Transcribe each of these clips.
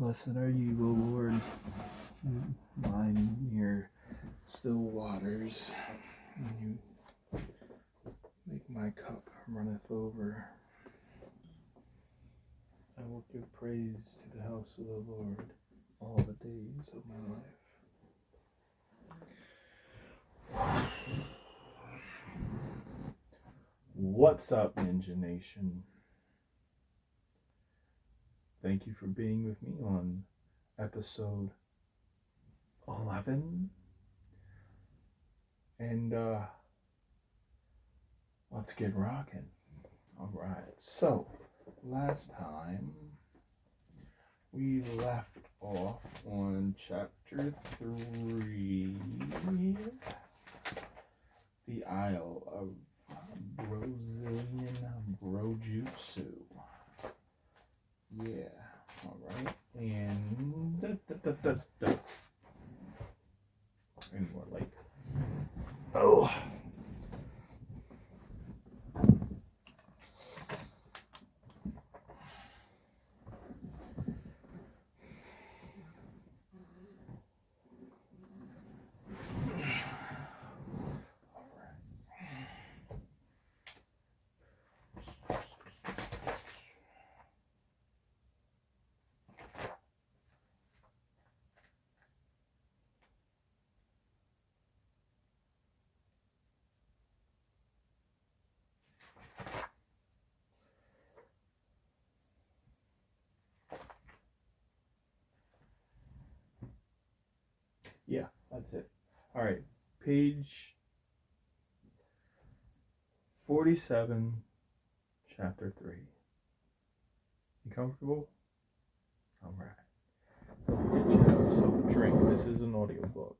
Blessed are you, O Lord, mine near still waters, and you make my cup runneth over. I will give praise to the house of the Lord all the days of my life. What's up, Ninja Nation? Thank you for being with me on episode 11. And let's get rocking. Alright, so last time we left off on chapter 3, the Isle of Brazilian Brojutsu. Yeah, alright, and any more light? Oh. Yeah, that's it. All right, page 47, chapter 3. You comfortable? All right. Don't forget to have yourself a drink. This is an audiobook.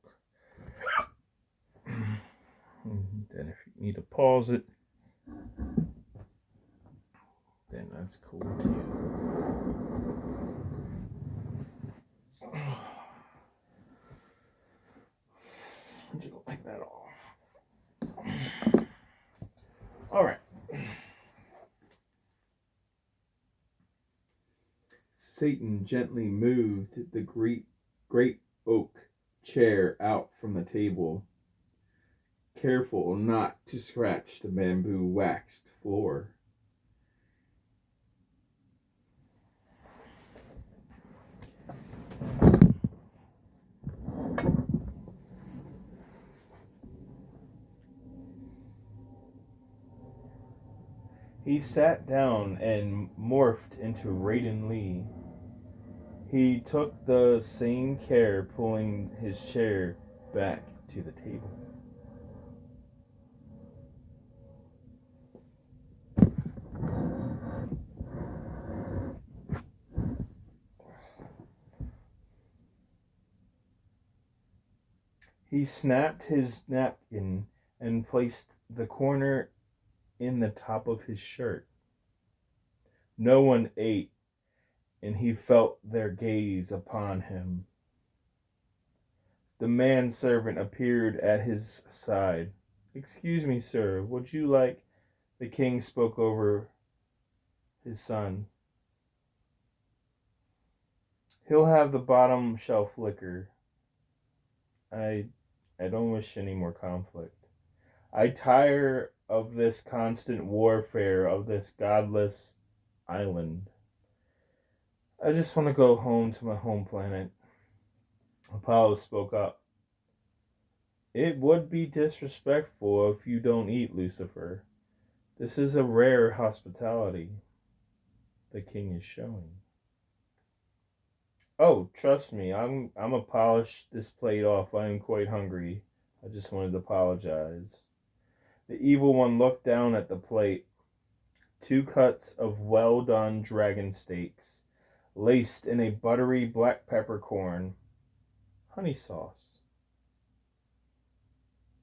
Then if you need to pause it, then that's cool too. You don't take that off. All right. Satan gently moved the great oak chair out from the table, careful not to scratch the bamboo waxed floor. He sat down and morphed into Raiden Lee. He took the same care pulling his chair back to the table. He snapped his napkin and placed the corner in the top of his shirt. No one ate, and he felt their gaze upon him. The manservant appeared at his side. "Excuse me, sir, would you like..." The king spoke over his son. "He'll have the bottom shelf liquor. I don't wish any more conflict. I tire of this constant warfare of this godless island. I just want to go home to my home planet." Apollo spoke up. "It would be disrespectful if you don't eat, Lucifer. This is a rare hospitality the king is showing." "Oh, trust me, I'm a polish this plate off. I am quite hungry. I just wanted to apologize." The evil one looked down at the plate. 2 cuts of well-done dragon steaks, laced in a buttery black peppercorn honey sauce,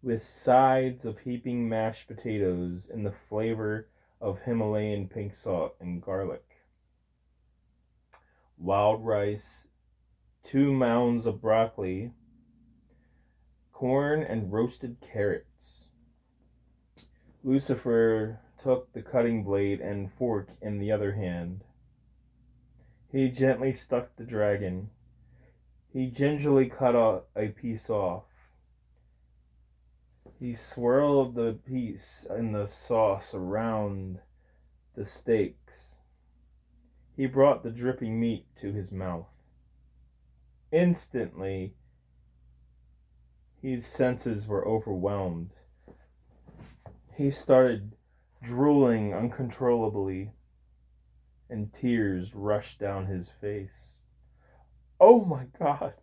with sides of heaping mashed potatoes in the flavor of Himalayan pink salt and garlic. Wild rice, 2 mounds of broccoli, corn, and roasted carrots. Lucifer took the cutting blade and fork in the other hand. He gently stuck the dragon. He gingerly cut a piece off. He swirled the piece in the sauce around the steaks. He brought the dripping meat to his mouth. Instantly, his senses were overwhelmed. He started drooling uncontrollably, and tears rushed down his face. Oh my God!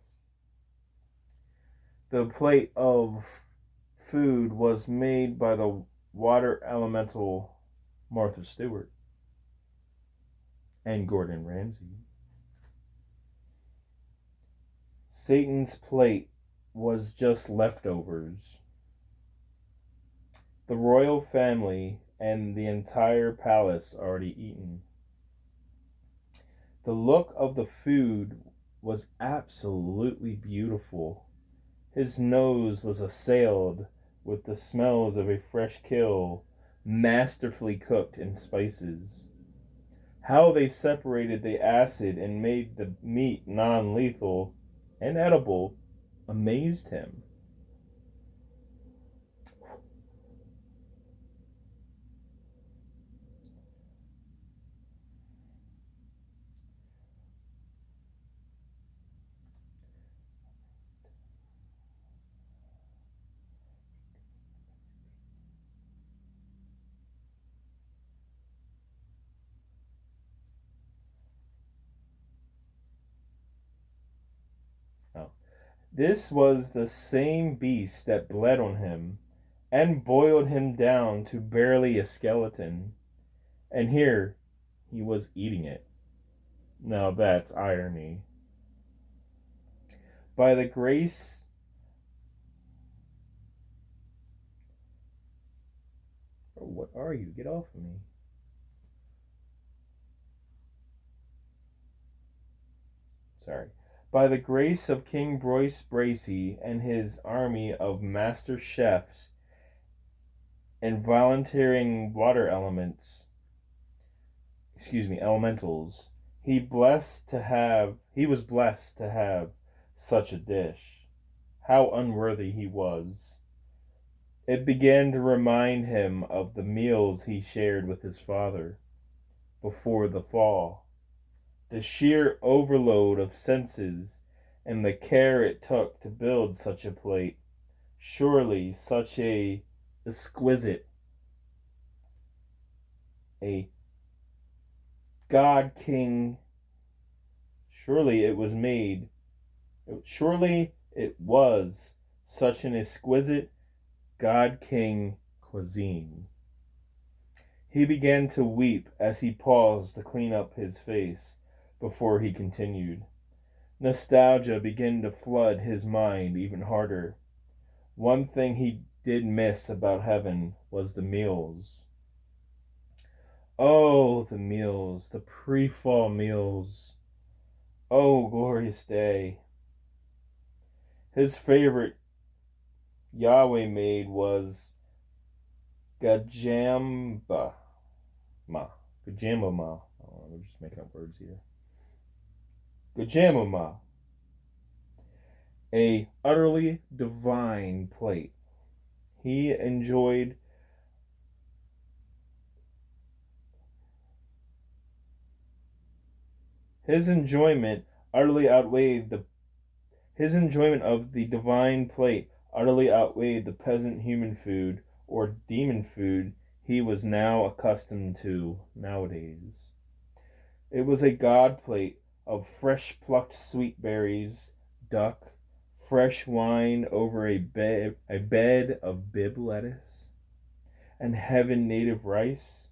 The plate of food was made by the water elemental Martha Stewart and Gordon Ramsay. Satan's plate was just leftovers. The royal family and the entire palace already eaten. The look of the food was absolutely beautiful. His nose was assailed with the smells of a fresh kill, masterfully cooked in spices. How they separated the acid and made the meat non-lethal and edible amazed him. Oh. This was the same beast that bled on him and boiled him down to barely a skeleton. And here he was eating it. Now that's irony. By the grace oh, what are you? Get off of me. Sorry. By the grace of King Royce Bracy and his army of master chefs and volunteering water elementals, he was blessed to have such a dish. How unworthy he was. It began to remind him of the meals he shared with his father before the fall. The sheer overload of senses and the care it took to build such a plate. Surely such a exquisite, a God King, surely it was such an exquisite God King cuisine. He began to weep as he paused to clean up his face before he continued. Nostalgia began to flood his mind even harder. One thing he did miss about heaven was the meals. Oh, the meals, the pre-fall meals. Oh, glorious day. His favorite Yahweh made was Gajamba. Gajamama. Oh, we're just making up words here. Gajamama. A utterly divine plate. He enjoyed his enjoyment of the divine plate utterly outweighed the peasant human food or demon food he was now accustomed to nowadays. It was a god plate of fresh plucked sweet berries, duck, fresh wine over a bed of bib lettuce, and heaven native rice.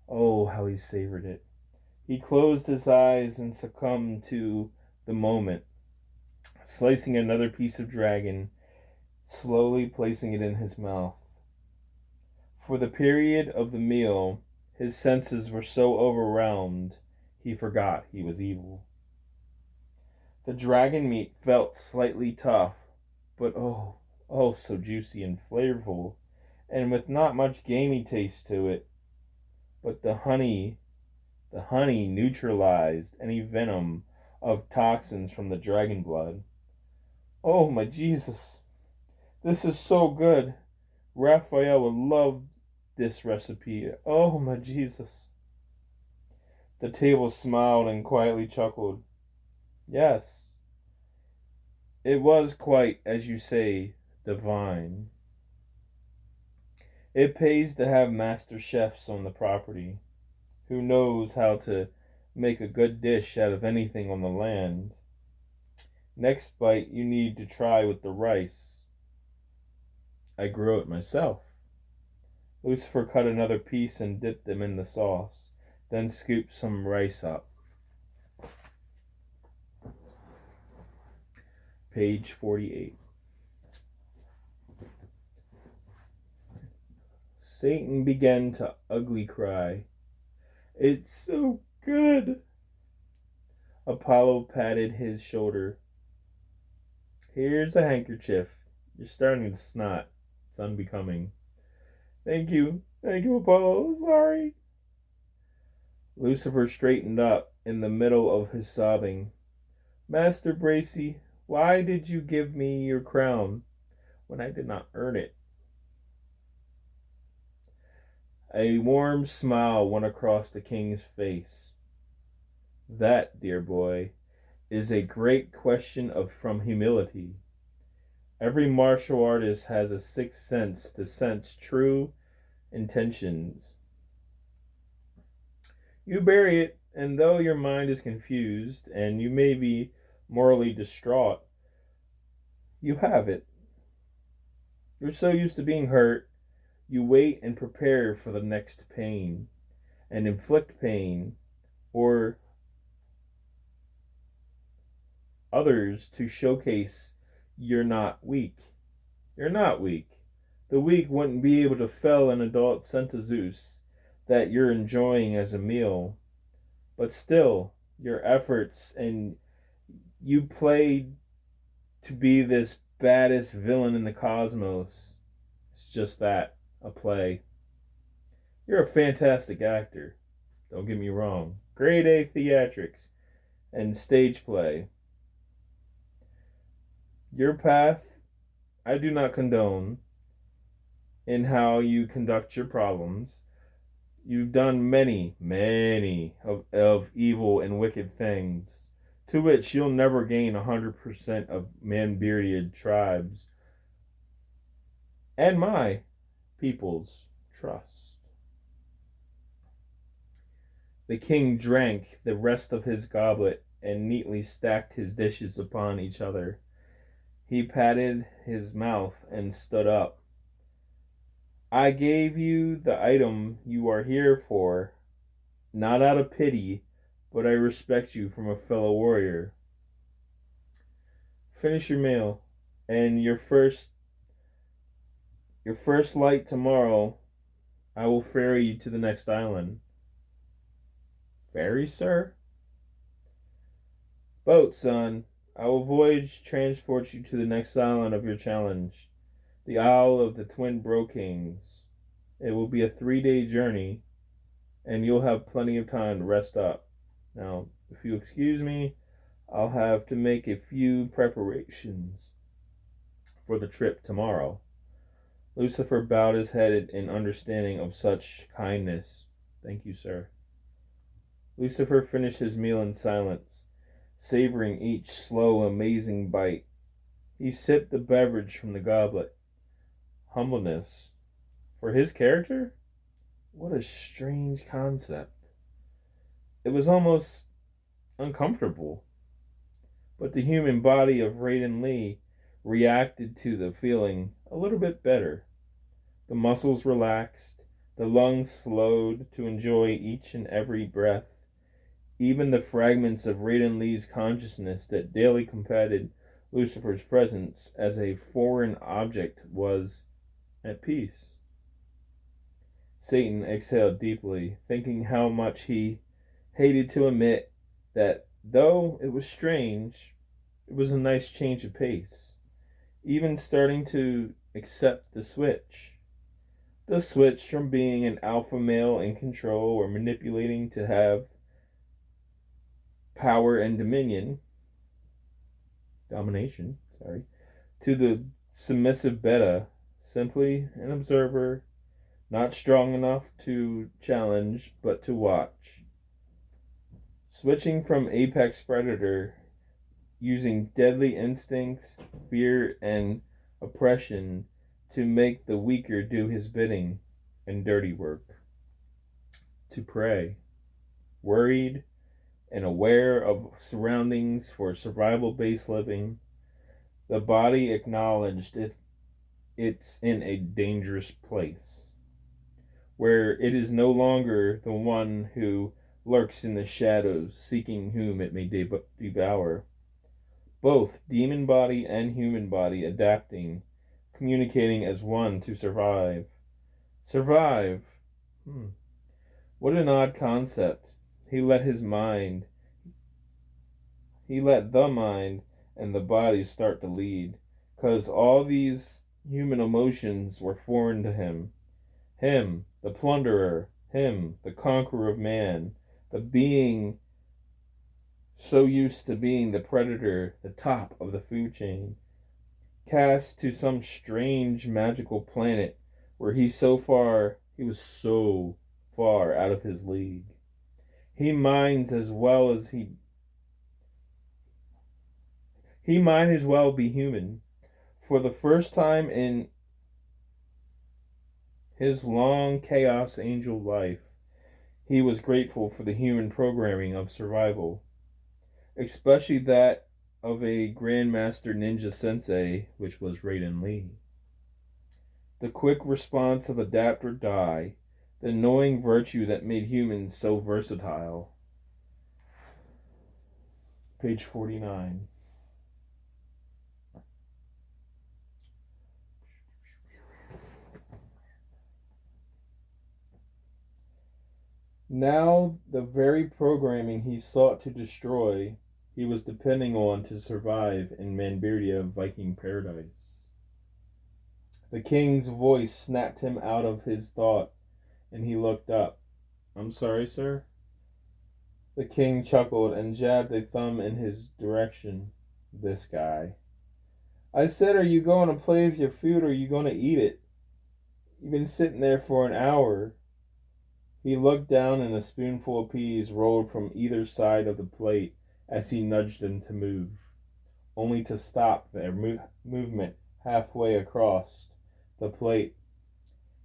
Oh, how he savored it. He closed his eyes and succumbed to the moment, slicing another piece of dragon, slowly placing it in his mouth. For the period of the meal, his senses were so overwhelmed, he forgot he was evil. The dragon meat felt slightly tough, but oh, so juicy and flavorful, and with not much gamey taste to it. But the honey The honey neutralized any venom of toxins from the dragon blood. Oh my Jesus, this is so good. Raphael would love this recipe. Oh my Jesus. The table smiled and quietly chuckled. Yes, it was quite, as you say, divine. It pays to have master chefs on the property who knows how to make a good dish out of anything on the land. Next bite you need to try with the rice. I grew it myself. Lucifer cut another piece and dipped them in the sauce, then scooped some rice up. Page 48. Satan began to ugly cry. It's so good. Apollo patted his shoulder. Here's a handkerchief. You're starting to snot. It's unbecoming. Thank you, Apollo. Sorry. Lucifer straightened up in the middle of his sobbing. Master Bracy, why did you give me your crown when I did not earn it? A warm smile went across the king's face. That, dear boy, is a great question from humility. Every martial artist has a sixth sense to sense true intentions. You bury it, and though your mind is confused and you may be morally distraught, you have it. You're so used to being hurt, you wait and prepare for the next pain and inflict pain or others to showcase you're not weak. You're not weak. The weak wouldn't be able to fell an adult Centazeus that you're enjoying as a meal. But still, your efforts and you played to be this baddest villain in the cosmos. It's just that, a play. You're a fantastic actor. Don't get me wrong. Grade A theatrics and stage play. Your path, I do not condone in how you conduct your problems. You've done many of evil and wicked things, to which you'll never gain 100% of ManBeardia tribes and my people's trust. The king drank the rest of his goblet and neatly stacked his dishes upon each other. He patted his mouth and stood up. I gave you the item you are here for, not out of pity, but I respect you from a fellow warrior. Finish your meal, and your first light tomorrow, I will ferry you to the next island. Ferry, sir? Boat, son. I will voyage transport you to the next island of your challenge, the Isle of the Twin Bro-Kings. It will be a 3-day journey, and you'll have plenty of time to rest up. Now, if you excuse me, I'll have to make a few preparations for the trip tomorrow. Lucifer bowed his head in understanding of such kindness. Thank you, sir. Lucifer finished his meal in silence, savoring each slow, amazing bite. He sipped the beverage from the goblet. Humbleness. For his character? What a strange concept. It was almost uncomfortable. But the human body of Raiden Lee reacted to the feeling a little bit better. The muscles relaxed, the lungs slowed to enjoy each and every breath. Even the fragments of Raiden Lee's consciousness that daily combated Lucifer's presence as a foreign object was at peace. Satan exhaled deeply, thinking how much he hated to admit that, though it was strange, it was a nice change of pace. Even starting to accept the switch. The switch from being an alpha male in control or manipulating to have power and domination, to the submissive beta, simply an observer, not strong enough to challenge, but to watch. Switching from apex predator, using deadly instincts, fear, and oppression to make the weaker do his bidding and dirty work. To prey, worried and aware of surroundings for survival-based living, the body acknowledged it's in a dangerous place, where it is no longer the one who lurks in the shadows, seeking whom it may devour. Both demon body and human body adapting, communicating as one to survive. Survive. What an odd concept. He let the mind and the body start to lead, because all these human emotions were foreign to him. Him, the plunderer, him, the conqueror of man, the being so used to being the predator, the top of the food chain, cast to some strange magical planet where he was so far out of his league. He might as well be human. For the first time in his long chaos angel life, he was grateful for the human programming of survival, especially that of a Grandmaster Ninja Sensei, which was Raiden Lee. The quick response of adapt or die, the knowing virtue that made humans so versatile. Page 49. Now, the very programming he sought to destroy, he was depending on to survive in ManBeardia Viking paradise. The king's voice snapped him out of his thought, and he looked up. I'm sorry, sir? The king chuckled and jabbed a thumb in his direction. This guy. I said, are you going to play with your food or are you going to eat it? You've been sitting there for an hour. He looked down and a spoonful of peas rolled from either side of the plate as he nudged them to move, only to stop their movement halfway across the plate.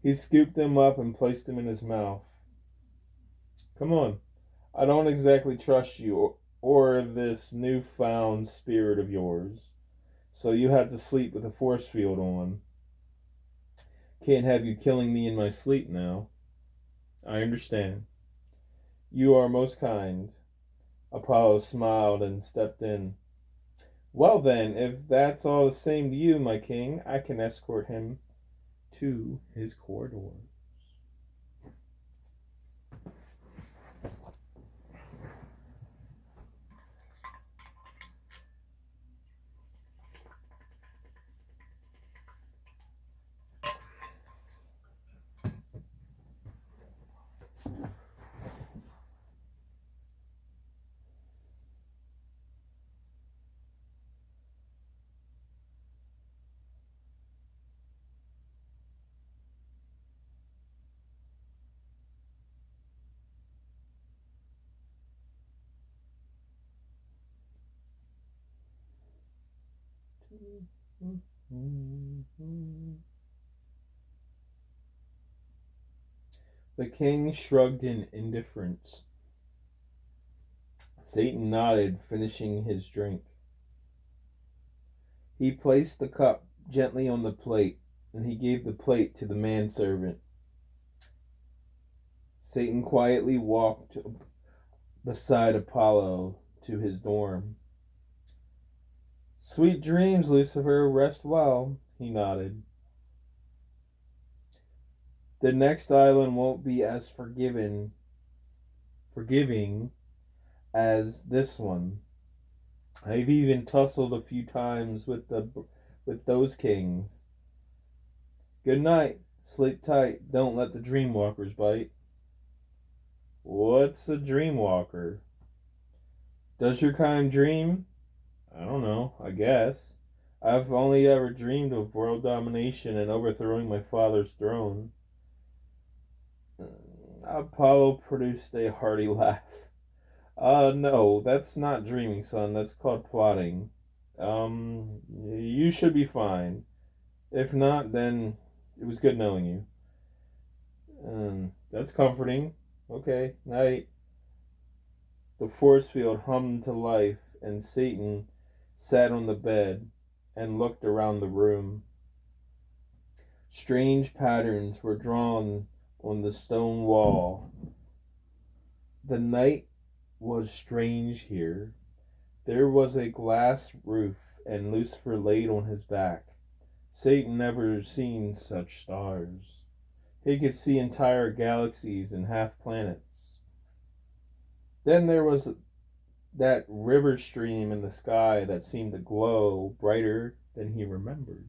He scooped them up and placed them in his mouth. Come on. I don't exactly trust you or this newfound spirit of yours, so you have to sleep with a force field on. Can't have you killing me in my sleep now. I understand. You are most kind. Apollo smiled and stepped in. Well then, if that's all the same to you, my king, I can escort him to his corridor. The king shrugged in indifference. Satan nodded, finishing his drink. He placed the cup gently on the plate, and he gave the plate to the manservant. Satan quietly walked beside Apollo to his dorm. Sweet dreams, Lucifer. Rest well, he nodded. The next island won't be as forgiving as this one. I've even tussled a few times with those kings. Good night. Sleep tight. Don't let the dreamwalkers bite. What's a dreamwalker? Does your kind dream? I don't know, I guess. I've only ever dreamed of world domination and overthrowing my father's throne. Apollo produced a hearty laugh. No, that's not dreaming, son. That's called plotting. You should be fine. If not, then it was good knowing you. That's comforting. Okay, night. The force field hummed to life, and Satan sat on the bed and looked around the room. Strange patterns were drawn on the stone wall. The night was strange here. There was a glass roof, and Lucifer laid on his back. Satan never seen such stars. He could see entire galaxies and half planets. Then there was that river stream in the sky that seemed to glow brighter than he remembered.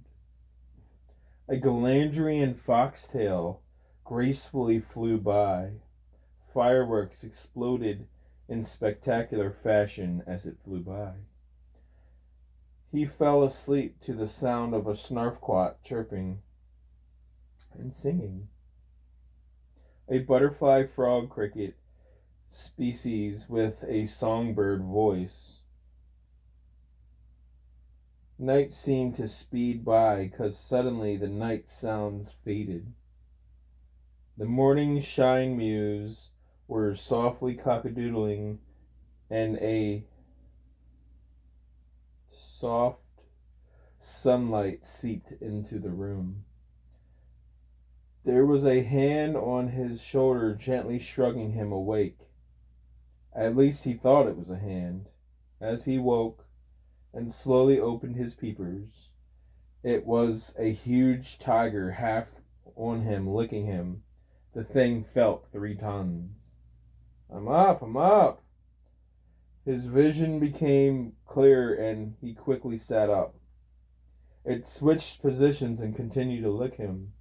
A Galandrian foxtail gracefully flew by. Fireworks exploded in spectacular fashion as it flew by. He fell asleep to the sound of a snarfquat chirping and singing. A butterfly frog cricket species with a songbird voice. Night seemed to speed by, 'cause suddenly the night sounds faded. The morning shine mews were softly cockadoodling, and a soft sunlight seeped into the room. There was a hand on his shoulder gently shrugging him awake. At least he thought it was a hand. As he woke and slowly opened his peepers, it was a huge tiger half on him, licking him. The thing felt 3 tons. I'm up. His vision became clear and he quickly sat up. It switched positions and continued to lick him.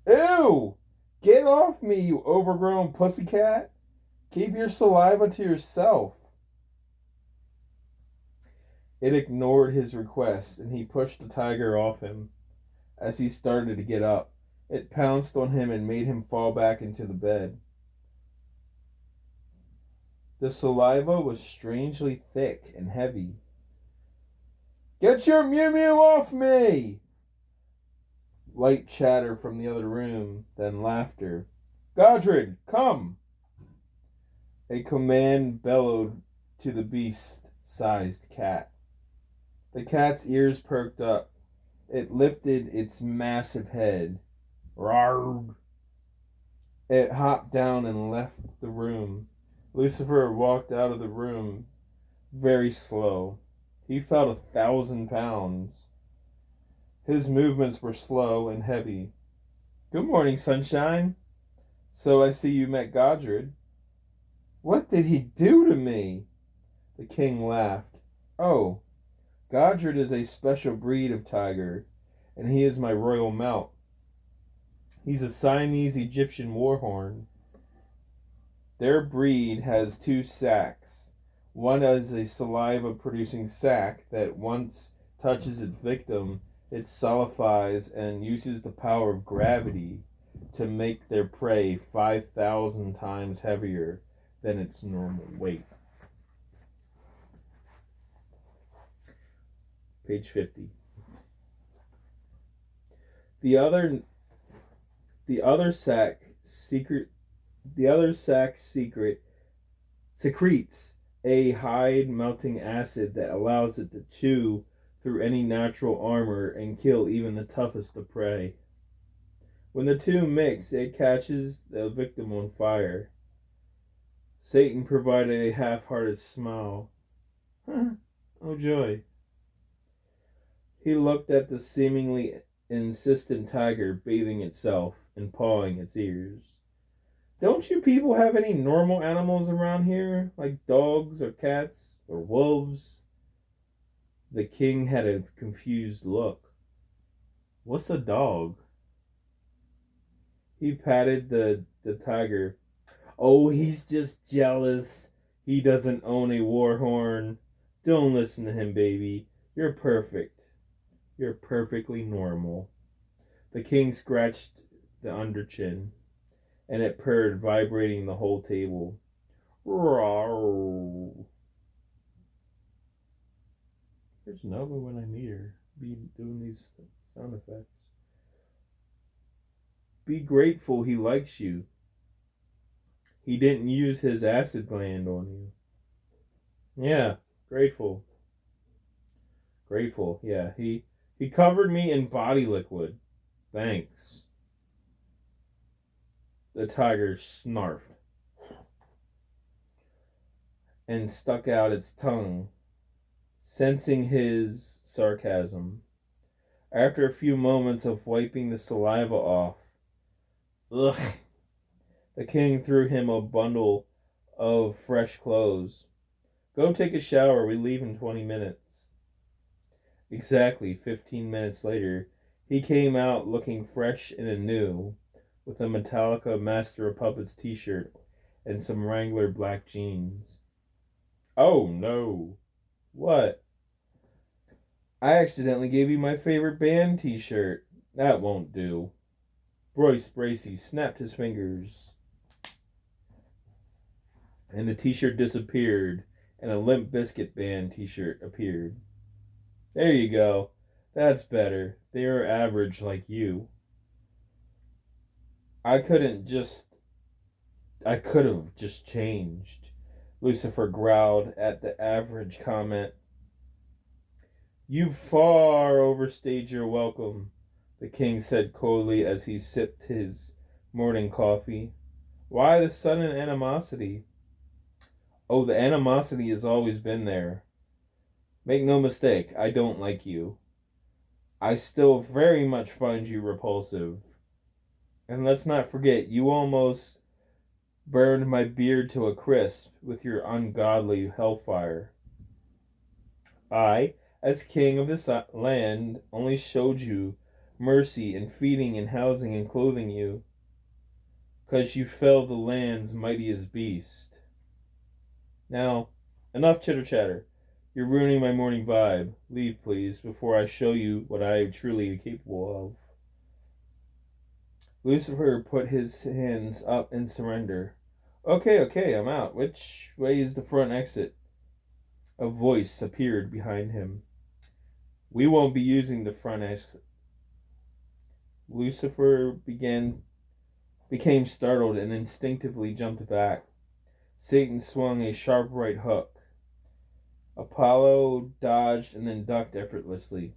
Ew! Get off me, you overgrown pussycat! Keep your saliva to yourself. It ignored his request, and he pushed the tiger off him. As he started to get up, it pounced on him and made him fall back into the bed. The saliva was strangely thick and heavy. Get your Mew Mew off me! Light chatter from the other room, then laughter. Godred, come! A command bellowed to the beast-sized cat. The cat's ears perked up. It lifted its massive head. Rawr! It hopped down and left the room. Lucifer walked out of the room very slow. He felt 1,000 pounds. His movements were slow and heavy. Good morning, sunshine. So I see you met Godred. What did he do to me? The king laughed. Oh, Godred is a special breed of tiger, and he is my royal mount. He's a Siamese Egyptian warhorn. Their breed has 2 sacs. One is a saliva-producing sac that once touches its victim, it solidifies and uses the power of gravity to make their prey 5,000 times heavier than its normal weight. Page 50. The other sac secretes a hide melting acid that allows it to chew through any natural armor and kill even the toughest of prey. When the 2 mix, it catches the victim on fire. Satan provided a half-hearted smile. Oh joy. He looked at the seemingly insistent tiger bathing itself and pawing its ears. Don't you people have any normal animals around here, like dogs or cats or wolves? The king had a confused look. What's a dog? He patted the tiger. Oh, he's just jealous. He doesn't own a war horn. Don't listen to him, baby. You're perfect. You're perfectly normal. The king scratched the underchin, and it purred, vibrating the whole table. Rawr. There's Nova when I need her. Be doing these sound effects. Be grateful he likes you. He didn't use his acid gland on you. Yeah, grateful. Grateful. Yeah, he covered me in body liquid. Thanks. The tiger snarfed and stuck out its tongue, sensing his sarcasm. After a few moments of wiping the saliva off, ugh, the king threw him a bundle of fresh clothes. Go take a shower. We leave in 20 minutes. Exactly 15 minutes later, he came out looking fresh and anew, with a Metallica Master of Puppets t-shirt and some Wrangler black jeans. Oh no. What? I accidentally gave you my favorite band t-shirt. That won't do. Royce Bracey snapped his fingers, and the t-shirt disappeared, and a Limp Bizkit band t-shirt appeared. There you go. That's better. They are average like you. I could have just changed. Lucifer growled at the average comment. You've far overstayed your welcome, the king said coldly as he sipped his morning coffee. Why the sudden animosity? Oh, the animosity has always been there. Make no mistake, I don't like you. I still very much find you repulsive. And let's not forget, you almost burned my beard to a crisp with your ungodly hellfire. I, as king of this land, only showed you mercy in feeding and housing and clothing you, 'cause you fell the land's mightiest beast. Now, enough chitter-chatter. You're ruining my morning vibe. Leave, please, before I show you what I truly am capable of. Lucifer put his hands up in surrender. Okay, I'm out. Which way is the front exit? A voice appeared behind him. We won't be using the front exit. Lucifer became startled and instinctively jumped back. Satan swung a sharp right hook. Apollo dodged and then ducked effortlessly.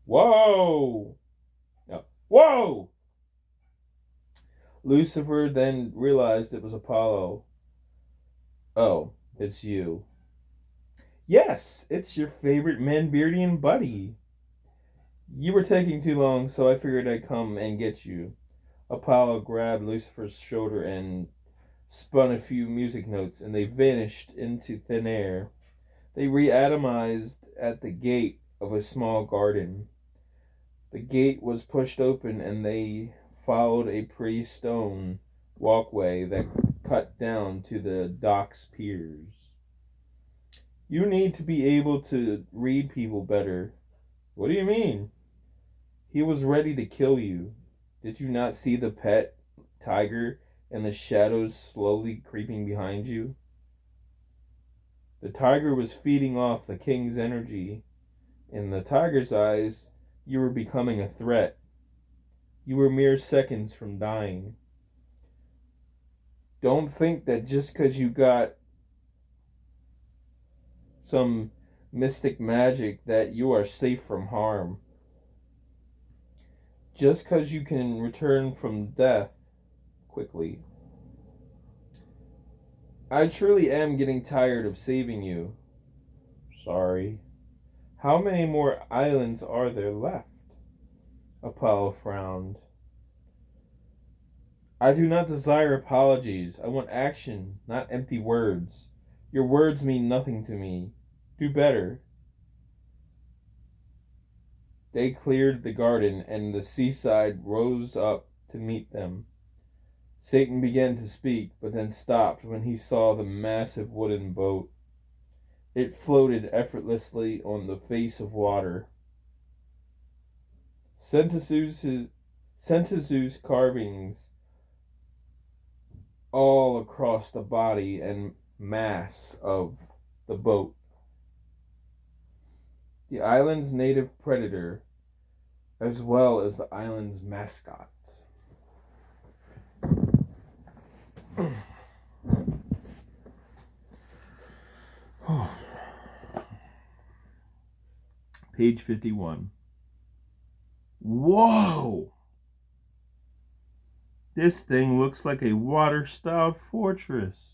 Whoa! No. Whoa! Lucifer then realized it was Apollo. Oh, it's you. Yes, it's your favorite ManBeardian buddy. You were taking too long, so I figured I'd come and get you. Apollo grabbed Lucifer's shoulder and spun a few music notes, and they vanished into thin air. They reatomized at the gate of a small garden. The gate was pushed open, and they followed a pretty stone walkway that cut down to the dock's piers. You need to be able to read people better. What do you mean? He was ready to kill you. Did you not see the pet tiger and the shadows slowly creeping behind you? The tiger was feeding off the king's energy. In the tiger's eyes, you were becoming a threat. You were mere seconds from dying. Don't think that just because you got some mystic magic that you are safe from harm. Just because you can return from death quickly. I truly am getting tired of saving you. Sorry. How many more islands are there left? Apollo frowned. I do not desire apologies. I want action, not empty words. Your words mean nothing to me. Do better. They cleared the garden, and the seaside rose up to meet them. Satan began to speak, but then stopped when he saw the massive wooden boat. It floated effortlessly on the face of water. Sentazu's carvings all across the body and mass of the boat. The island's native predator, as well as the island's mascot. Page 51. Whoa! This thing looks like a water-styled fortress.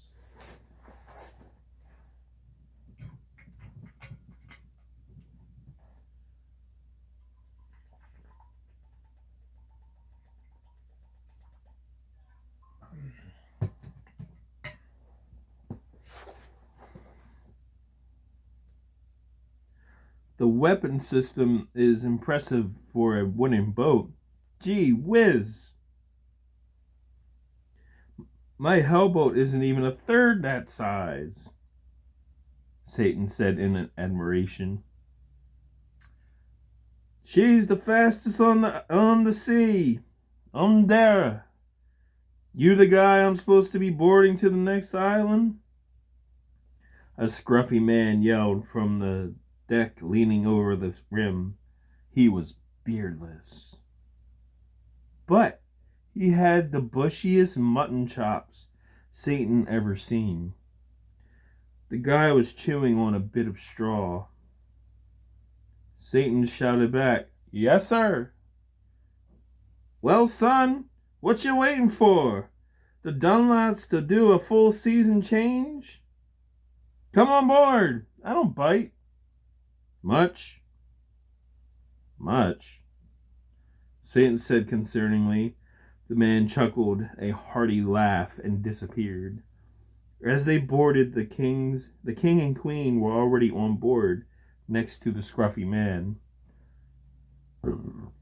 The weapon system is impressive for a wooden boat. Gee whiz! My hellboat isn't even a third that size, Satan said in admiration. She's the fastest on the sea. There. You the guy I'm supposed to be boarding to the next island? A scruffy man yelled from the deck, leaning over the rim. He was beardless, but he had the bushiest mutton chops Satan ever seen. The guy was chewing on a bit of straw. Satan shouted back, "Yes, sir." "Well, son, what you waiting for? The Dunlops to do a full season change? Come on board. I don't bite." Much? Satan said concerningly. The man chuckled a hearty laugh and disappeared. As they boarded, the king and queen were already on board next to the scruffy man.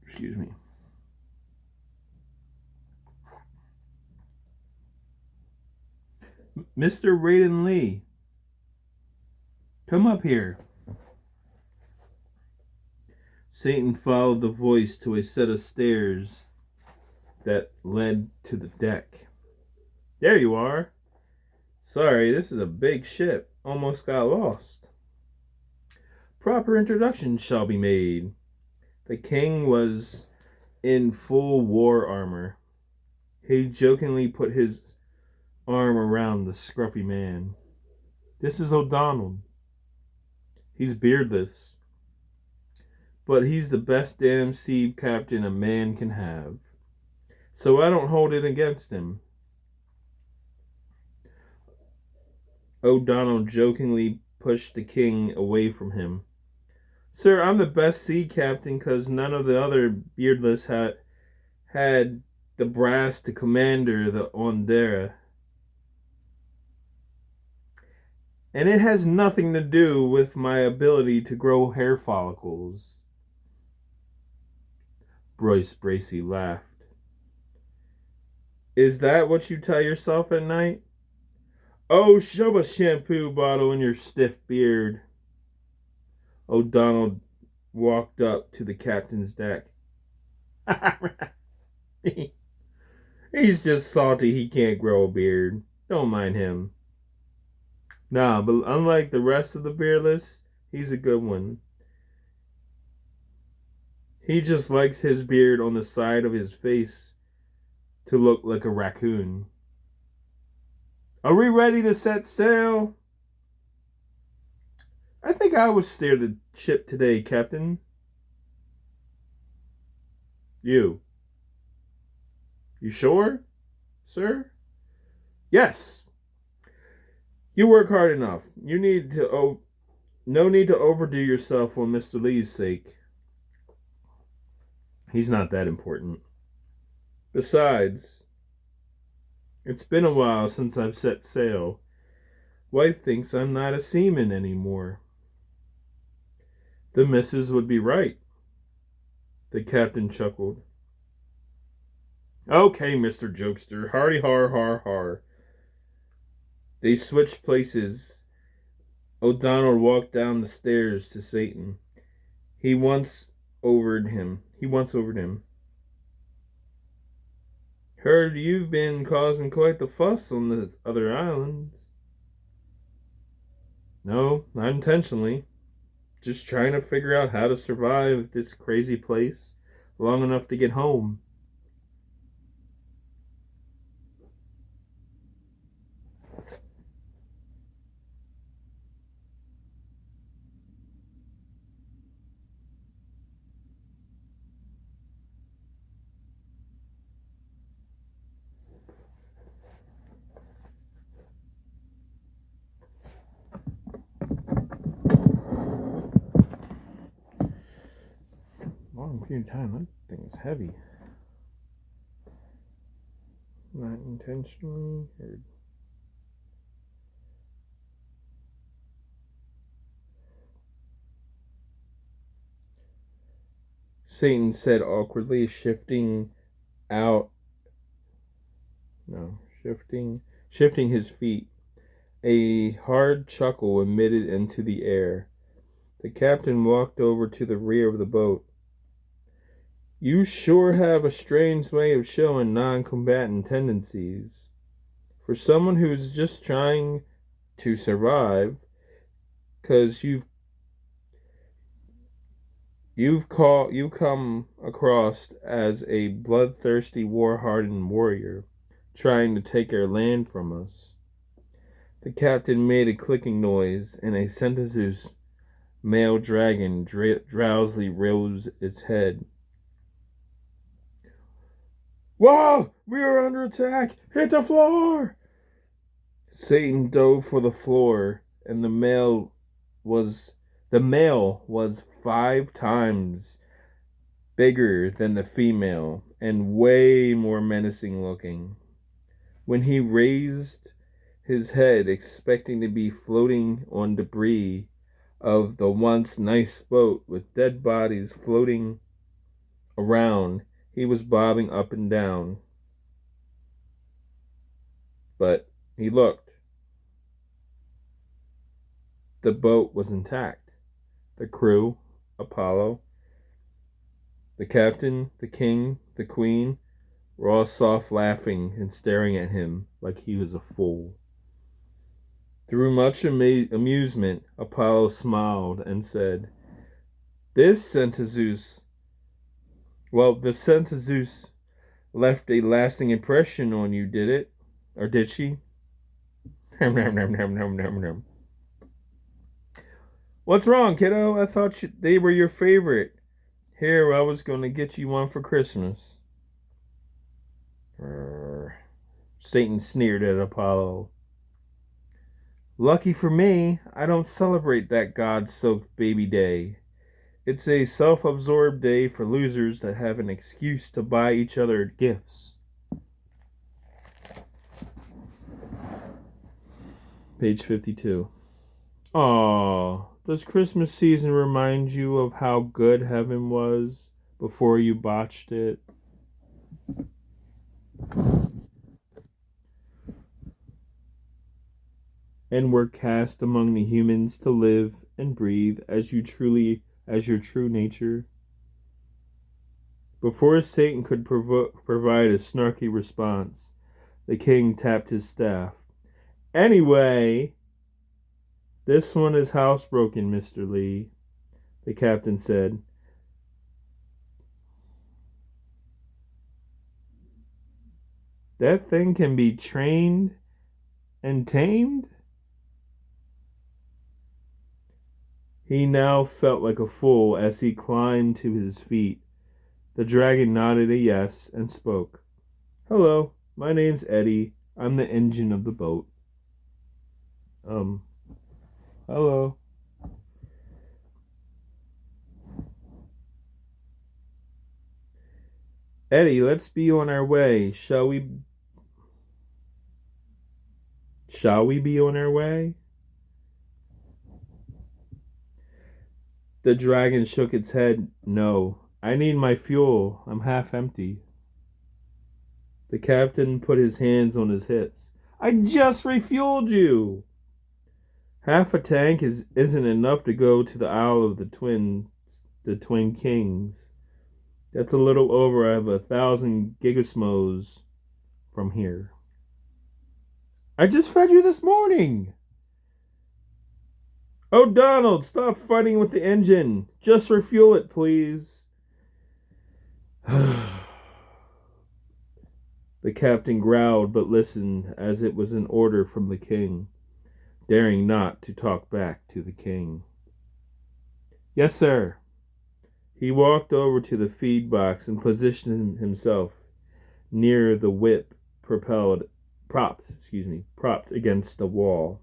Excuse me. "Mr. Raiden Lee, come up here." Satan followed the voice to a set of stairs that led to the deck. "There you are. Sorry, this is a big ship. Almost got lost. Proper introduction shall be made." The king was in full war armor. He jokingly put his arm around the scruffy man. "This is O'Donnell. He's beardless, but he's the best damn sea captain a man can have. So I don't hold it against him." O'Donnell jokingly pushed the king away from him. "Sir, I'm the best sea captain because none of the other beardless had the brass to commander the Ondera. And it has nothing to do with my ability to grow hair follicles." Royce Bracey laughed. "Is that what you tell yourself at night? Oh, shove a shampoo bottle in your stiff beard." O'Donnell walked up to the captain's deck. "He's just salty he can't grow a beard. Don't mind him." "Nah, but unlike the rest of the beardless, he's a good one. He just likes his beard on the side of his face to look like a raccoon. Are we ready to set sail?" "I think I will steer the ship today, Captain." You sure, sir?" "Yes. You work hard enough. No need to overdo yourself for Mr. Lee's sake. He's not that important. Besides, it's been a while since I've set sail. Wife thinks I'm not a seaman anymore." "The missus would be right." The captain chuckled. Okay, Mr. Jokester. Hardy har har har. They switched places. O'Donnell walked down the stairs to Satan. He once overed him. Heard you've been causing quite the fuss on the other islands. No, not intentionally. Just trying to figure out how to survive this crazy place long enough to get home. Long period of time. That thing is heavy. Not intentionally. Satan said awkwardly, out. No, shifting his feet. A hard chuckle emitted into the air. The captain walked over to the rear of the boat. You sure have a strange way of showing non-combatant tendencies. For someone who's just trying to survive, because you come across as a bloodthirsty, war-hardened warrior trying to take our land from us. The captain made a clicking noise, and a Sentazu's male dragon drowsily rose its head. Whoa! We are under attack! Hit the floor! Satan dove for the floor, and the male was 5 times bigger than the female and way more menacing looking. When he raised his head, expecting to be floating on debris of the once nice boat with dead bodies floating around, he was bobbing up and down. But he looked. The boat was intact. The crew, Apollo, the captain, the king, the queen, were all soft laughing and staring at him like he was a fool. Through much amusement, Apollo smiled and said, the Centazus left a lasting impression on you, did it? Or did she? What's wrong, kiddo? I thought they were your favorite. Here, I was going to get you one for Christmas. Satan sneered at Apollo. Lucky for me, I don't celebrate that God-soaked baby day. It's a self-absorbed day for losers that have an excuse to buy each other gifts. Page 52. Aw, does Christmas season remind you of how good heaven was before you botched it? And were cast among the humans to live and breathe as your true nature? Before Satan could provide a snarky response, the king tapped his staff. Anyway, this one is housebroken, Mr. Lee, the captain said. That thing can be trained and tamed? He now felt like a fool as he climbed to his feet. The dragon nodded a yes and spoke. Hello, my name's Eddie. I'm the engine of the boat. Hello. Eddie, let's be on our way. Shall we be on our way? The dragon shook its head. No, I need my fuel. I'm half empty. The captain put his hands on his hips. I just refueled you. Half a tank isn't enough to go to the Isle of the Twin Kings. That's a little over 1,000 gigasmos from here. I just fed you this morning. Oh, Donald, stop fighting with the engine. Just refuel it, please. The captain growled but listened, as it was an order from the king, daring not to talk back to the king. Yes, sir. He walked over to the feed box and positioned himself near the whip propped against the wall.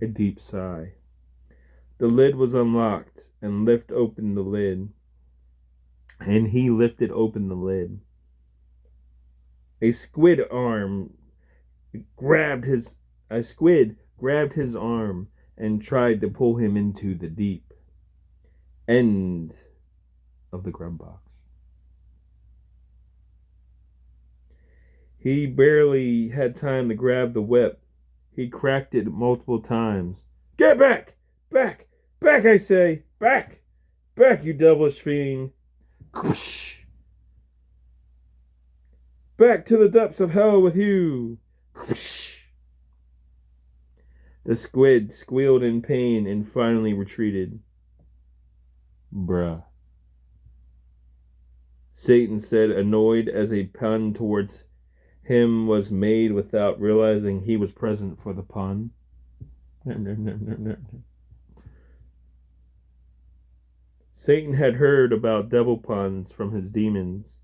A deep sigh. The lid was unlocked, and he lifted open the lid. A squid grabbed his arm and tried to pull him into the deep end of the grub box. He barely had time to grab the whip. He cracked it multiple times. Get back! Back! Back, I say! Back! Back, you devilish fiend! Back to the depths of hell with you! The squid squealed in pain and finally retreated. Bruh. Satan said, annoyed as a pun towards him was made without realizing he was present for the pun. Satan had heard about devil puns from his demons,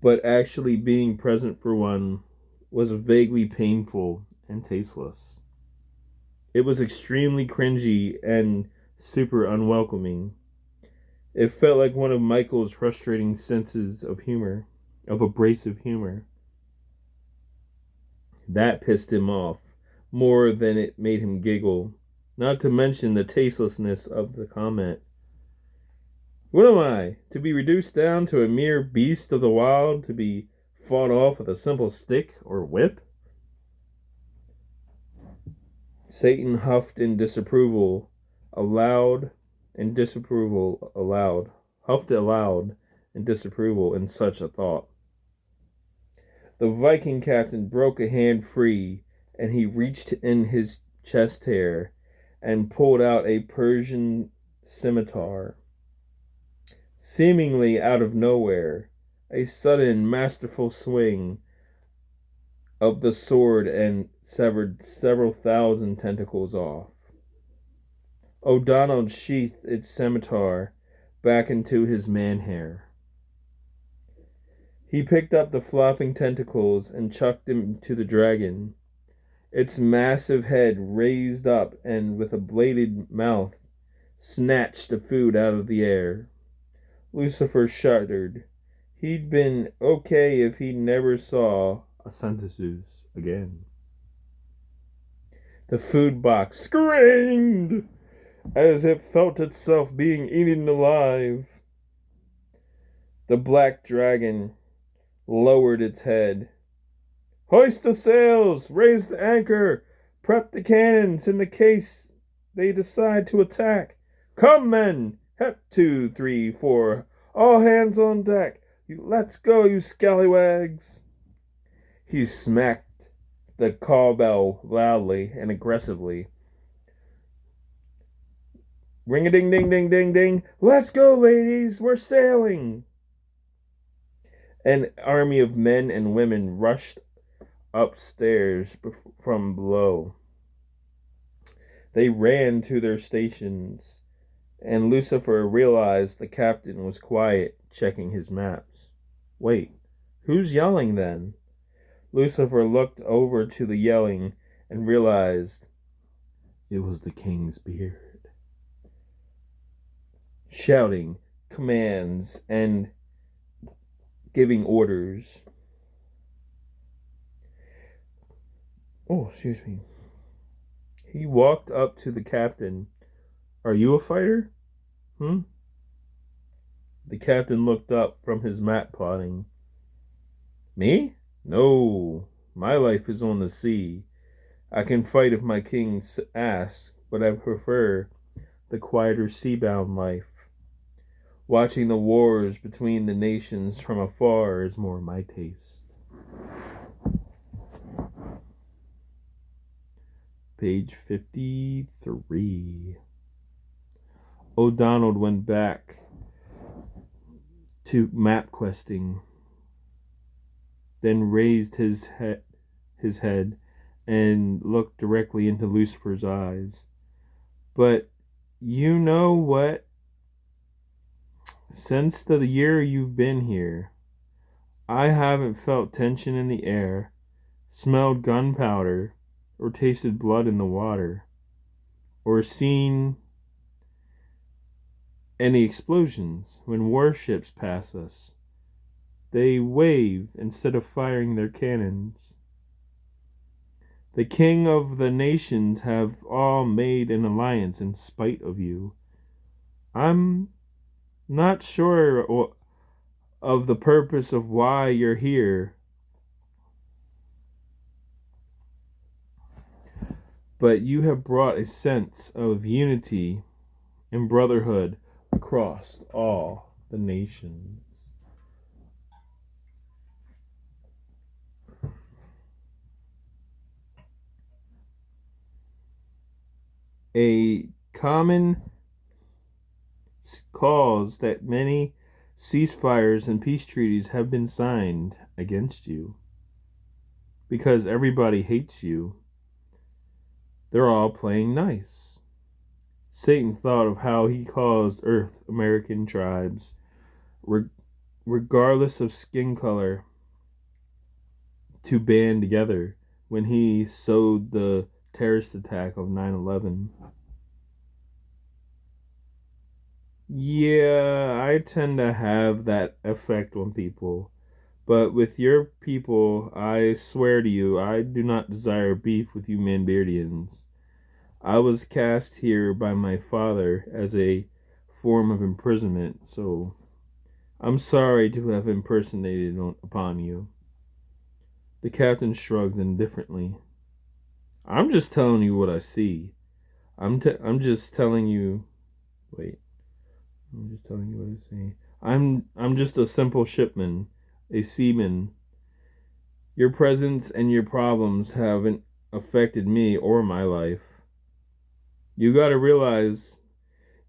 but actually being present for one was vaguely painful and tasteless. It was extremely cringy and super unwelcoming. It felt like one of Michael's frustrating senses of humor, of abrasive humor. That pissed him off more than it made him giggle, not to mention the tastelessness of the comment. What am I, to be reduced down to a mere beast of the wild, to be fought off with a simple stick or whip? Satan huffed in disapproval aloud in such a thought. The Viking captain broke a hand free, and he reached in his chest hair and pulled out a Persian scimitar. Seemingly out of nowhere, a sudden masterful swing of the sword and severed several thousand tentacles off. O'Donnell sheathed its scimitar back into his man hair. He picked up the flopping tentacles and chucked them to the dragon. Its massive head raised up and, with a bladed mouth, snatched the food out of the air. Lucifer shuddered. He'd been okay if he never saw a Centaurus again. The food box screamed as it felt itself being eaten alive. The black dragon lowered its head. Hoist the sails! Raise the anchor! Prep the cannons in the case they decide to attack. Come, men! Hep 2, 3, 4. All hands on deck. Let's go, you scallywags. He smacked the call bell loudly and aggressively. Ring-a-ding-ding-ding-ding-ding. Let's go, ladies. We're sailing. An army of men and women rushed upstairs from below. They ran to their stations, and Lucifer realized the captain was quiet, checking his maps. Wait, who's yelling then? Lucifer looked over to the yelling and realized it was the king's beard. Shouting commands and giving orders. He walked up to the captain. Are you a fighter? Hmm? The captain looked up from his map plotting. Me? No. My life is on the sea. I can fight if my king asks, but I prefer the quieter seabound life. Watching the wars between the nations from afar is more my taste. Page 53. O'Donnell went back to map questing, then raised his head and looked directly into Lucifer's eyes. But you know what? Since the year you've been here, I haven't felt tension in the air, smelled gunpowder, or tasted blood in the water, or seen any explosions when warships pass us. They wave instead of firing their cannons. The king of the nations have all made an alliance in spite of you. I'm not sure of the purpose of why you're here, but you have brought a sense of unity and brotherhood across all the nations. A common cause that many ceasefires and peace treaties have been signed against you because everybody hates you. They're all playing nice. Satan thought of how he caused Earth American tribes, regardless of skin color, to band together when he sowed the terrorist attack of 9/11. Yeah, I tend to have that effect on people. But with your people, I swear to you, I do not desire beef with you ManBeardians. I was cast here by my father as a form of imprisonment, so I'm sorry to have impersonated upon you. The captain shrugged indifferently. I'm just telling you what I see. I'm just telling you. Wait. I'm just telling you what I see. I'm just a simple shipman, a seaman. Your presence and your problems haven't affected me or my life. You gotta realize,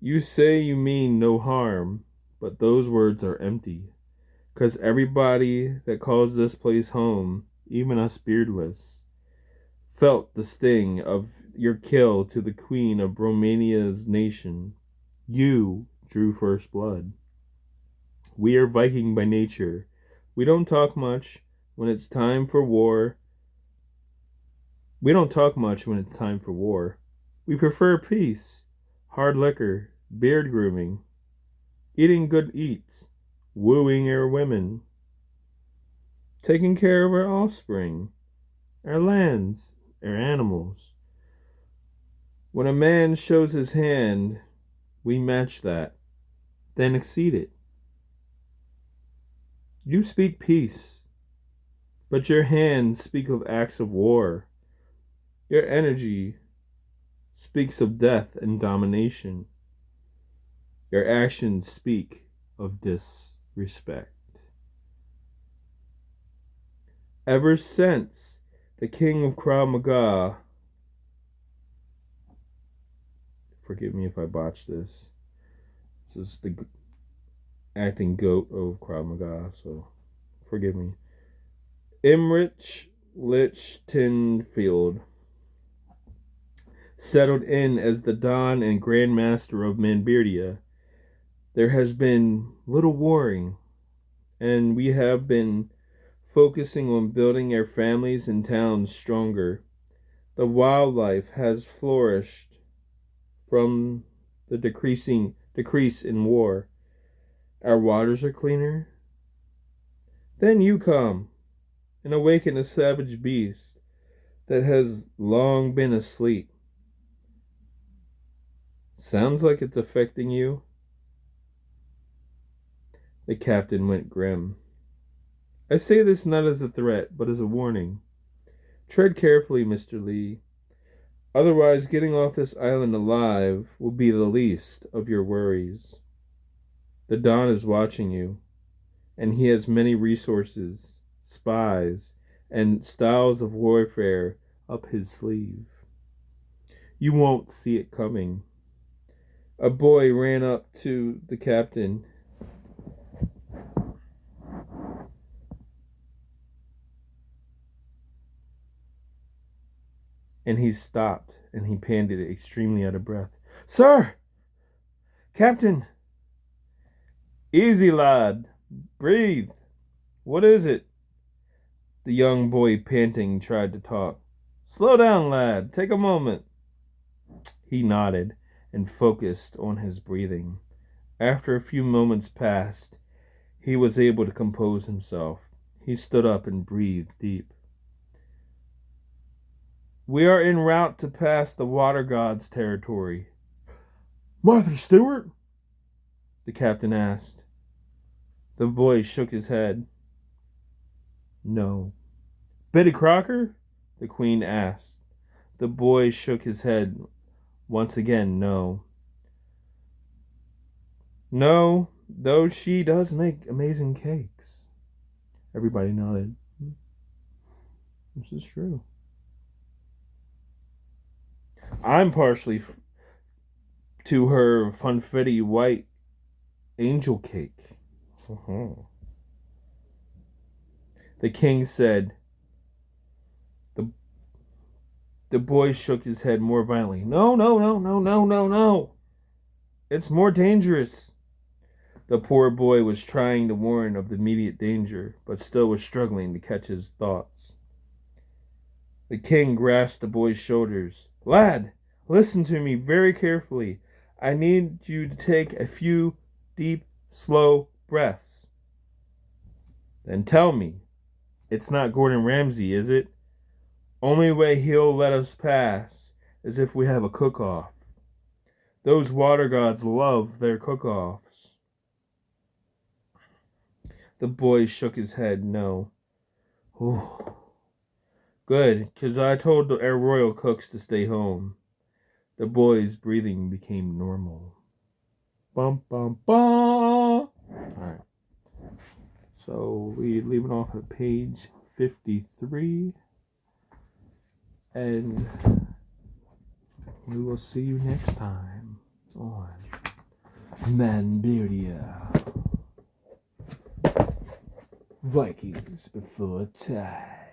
you say you mean no harm, but those words are empty. 'Cause everybody that calls this place home, even us beardless, felt the sting of your kill to the queen of Romania's nation. You drew first blood. We are Viking by nature. We don't talk much when it's time for war. We don't talk much when it's time for war. We prefer peace, hard liquor, beard grooming, eating good eats, wooing our women, taking care of our offspring, our lands, our animals. When a man shows his hand, we match that, then exceed it. You speak peace, but your hands speak of acts of war. Your energy speaks of death and domination. Your actions speak of disrespect. Ever since the king of Krav Maga, forgive me if I botch this, this is the acting goat of Krav Maga, so forgive me. Imrich Lichtenfield settled in as the Don and Grand Master of ManBeardia, there has been little warring, and we have been focusing on building our families and towns stronger. The wildlife has flourished from the decrease in war. Our waters are cleaner. Then you come and awaken a savage beast that has long been asleep. Sounds like it's affecting you. The captain went grim. I say this not as a threat, but as a warning. Tread carefully, Mr. Lee. Otherwise, getting off this island alive will be the least of your worries. The Don is watching you, and he has many resources, spies, and styles of warfare up his sleeve. You won't see it coming. A boy ran up to the captain. And he stopped, and he panted, extremely out of breath. Sir! Captain! Easy, lad. Breathe. What is it? The young boy, panting, tried to talk. Slow down, lad. Take a moment. He nodded and focused on his breathing. After a few moments passed, he was able to compose himself. He stood up and breathed deep. We are en route to pass the water god's territory. Martha Stewart? The captain asked. The boy shook his head. No. Betty Crocker? The queen asked. The boy shook his head once again. No. No, though she does make amazing cakes. Everybody nodded. This is true. I'm partially to her funfetti white angel cake. The king said. The boy shook his head more violently. No, no, no, no, no, no, no. It's more dangerous. The poor boy was trying to warn of the immediate danger, but still was struggling to catch his thoughts. The king grasped the boy's shoulders. Lad, listen to me very carefully. I need you to take a few deep, slow breaths. Then tell me, it's not Gordon Ramsay, is it? Only way he'll let us pass is if we have a cook-off. Those water gods love their cook-offs. The boy shook his head. No. Ooh. Good, because I told our royal cooks to stay home. The boy's breathing became normal. Bum, bum, bum. Alright. So we're leaving off at page 53. And we will see you next time on ManBeardia. Vikings before time.